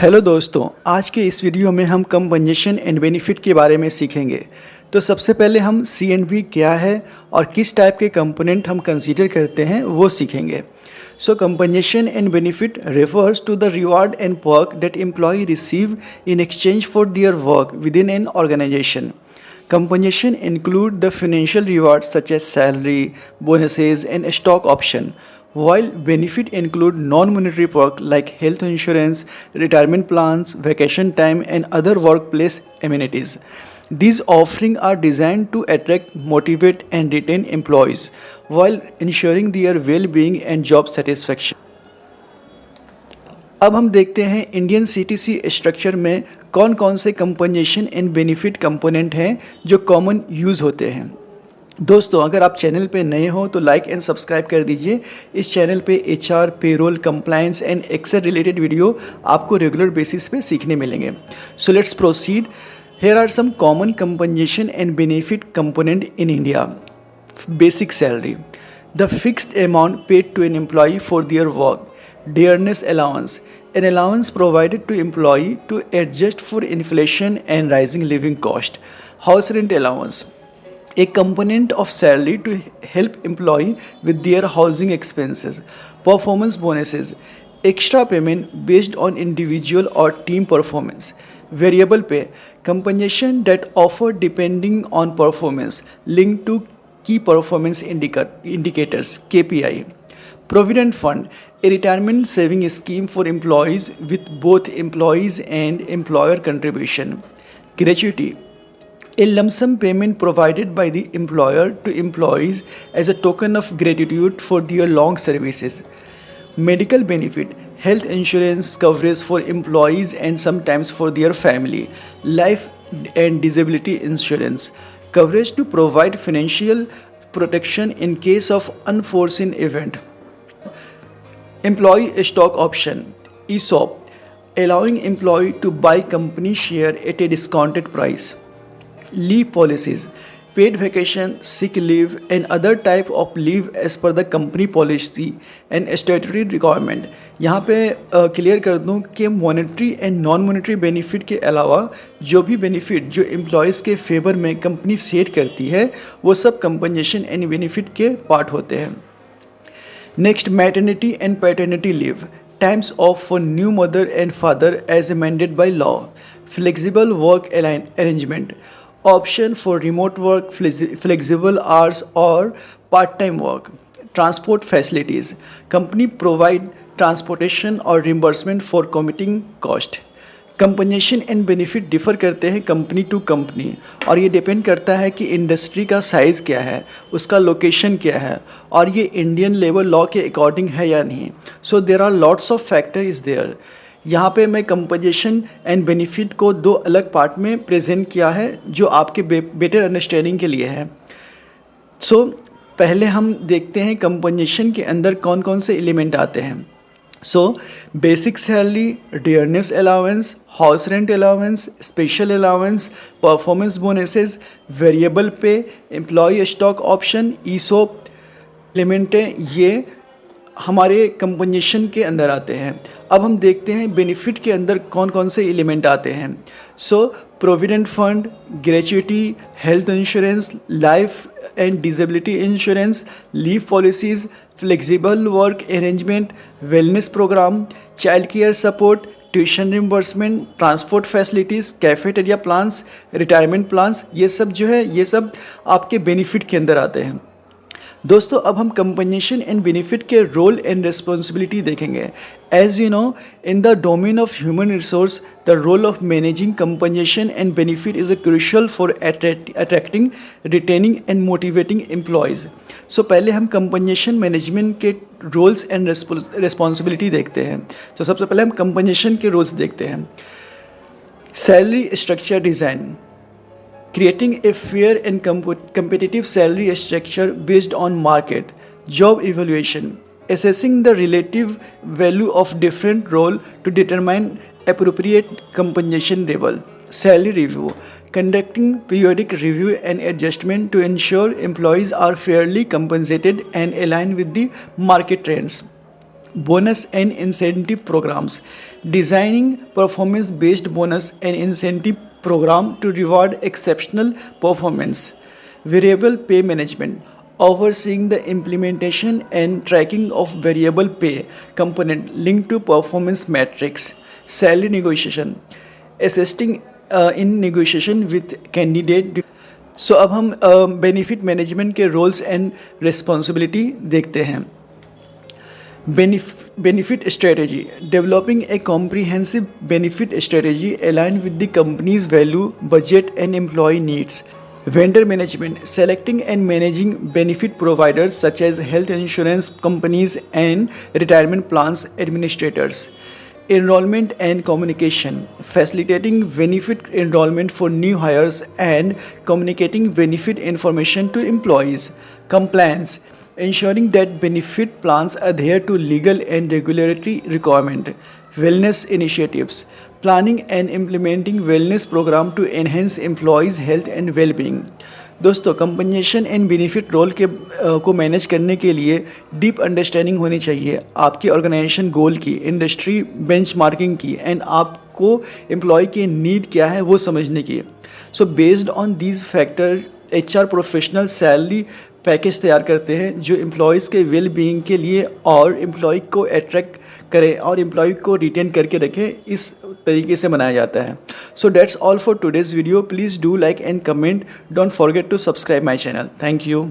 Hello दोस्तों, आज के इस वीडियो में हम कंपनसेशन एंड बेनिफिट के बारे में सीखेंगे। तो सबसे पहले हम सी&बी क्या है और किस टाइप के कंपोनेंट हम कंसीडर करते हैं वो सीखेंगे। So compensation and benefit refers to the reward and perk that employ receive in exchange for their work within an organisation. Compensation include the financial rewards such as salary, bonuses, and stock option, while benefit include non-monetary perk like health insurance, retirement plans, vacation time, and other workplace amenities. These offerings are designed to attract, motivate, and retain employees while ensuring their well-being and job satisfaction. अब हम देखते हैं Indian CTC structure में कौन कौन से compensation and benefit component हैं जो कॉमन यूज़ होते हैं। दोस्तों, अगर आप चैनल पे नए हो तो लाइक एंड सब्सक्राइब कर दीजिए। इस चैनल पे HR, payroll, compliance and Excel related video आपको रेगुलर बेसिस पे सीखने मिलेंगे। So let's proceed. Here are some common compensation and benefit component in India. Basic salary, the fixed amount paid to an employee for their work. Dearness allowance, an allowance provided to employee to adjust for inflation and rising living cost. House rent allowance, a component of salary to help employee with their housing expenses. Performance bonuses, extra payment based on individual or team performance. Variable pay, compensation that offered depending on performance linked to key performance indicators KPI. Provident Fund, a retirement saving scheme for employees with both employees and employer contribution. Gratuity, a lump sum payment provided by the employer to employees as a token of gratitude for their long services. Medical benefit, health insurance coverage for employees and sometimes for their family. Life and disability insurance, coverage to provide financial protection in case of unforeseen event. Employee stock option, ESOP, allowing employee to buy company share at a discounted price. Leave policies, paid vacation, sick leave and other type of leave as per the company policy and statutory requirement. यहाँ पे clear कर दूँ कि monetary and non monetary benefit के अलावा जो भी benefit जो एम्प्लॉयज़ के फेवर में कंपनी सेट करती है वो सब कंपनसेशन एंड बेनिफिट के पार्ट होते हैं। Next, maternity and paternity leave, times off for new mother and father as amended by law. Flexible work arrangement, option for remote work, flexible hours or part-time work. Transport facilities, company provide transportation or reimbursement for commuting cost. Compensation and benefit differ करते हैं company to company और ये depend करता है कि industry का size क्या है, उसका लोकेशन क्या है और ये इंडियन लेबर लॉ के अकॉर्डिंग है या नहीं। So there are lots of factor is there. यहाँ पे मैं कंपनसेशन एंड बेनिफिट को दो अलग पार्ट में प्रेजेंट किया है जो आपके बेटर अंडरस्टैंडिंग के लिए है। सो पहले हम देखते हैं कंपनसेशन के अंदर कौन कौन से एलिमेंट आते हैं। So, basic salary, dearness allowance, house rent allowance, special allowance, performance bonuses, variable pay, employee stock option, ESOP element ये हमारे कंपनसेशन के अंदर आते हैं। अब हम देखते हैं बेनिफिट के अंदर कौन कौन से एलिमेंट आते हैं। So provident fund, gratuity, health insurance, life and disability insurance, leave policies, flexible work arrangement, wellness programme, child care support, tuition reimbursement, transport facilities, cafeteria plans, retirement plans, ये सब जो है ये सब आपके बेनिफिट के अंदर आते हैं। दोस्तों, अब हम कंपनसेशन एंड बेनिफिट के रोल एंड रिस्पॉन्सिबिलिटी देखेंगे। As you know, in the domain of human resource the role of managing compensation and benefit is a crucial for attracting, retaining and motivating employees. सो पहले हम compensation management के roles and responsibility देखते हैं। तो सबसे पहले हम कंपनसेशन के रोल्स देखते हैं। Salary structure design, creating a fair and competitive salary structure based on market, job evaluation, assessing the relative value of different role to determine appropriate compensation level, salary review, conducting periodic review and adjustment to ensure employees are fairly compensated and aligned with the market trends. bonus and incentive programs, designing performance-based bonus and incentive program to reward exceptional performance, variable pay management, overseeing the implementation and tracking of variable pay component linked to performance metrics, salary negotiation, assisting in negotiation with candidate. सो अब हम benefit management के roles and responsibility देखते हैं. Benefit strategy: developing a comprehensive benefit strategy aligned with the company's value, budget, and employee needs. Vendor management: selecting and managing benefit providers such as health insurance companies and retirement plans administrators. Enrollment and communication: facilitating benefit enrollment for new hires and communicating benefit information to employees. Compliance: ensuring that benefit plans adhere to legal and regulatory requirement. Wellness initiatives: planning and implementing wellness program to enhance employees' health and well-being. दोस्तों, compensation and benefit role के को manage करने के लिए deep understanding होनी चाहिए आपके organisation गोल की, इंडस्ट्री बेंचमार्किंग की, एंड आपको एम्प्लॉय की नीड क्या है वो समझने की. So based on these factor HR professional salary package तैयार करते हैं जो एम्प्लॉयज़ के वेल बीइंग के लिए और एम्प्लॉय को अट्रैक्ट करें और एम्प्लॉय को रिटेन करके रखें, इस तरीके से बनाया जाता है. So that's all for today's video. Please do like and comment. Don't forget to subscribe my channel. Thank you.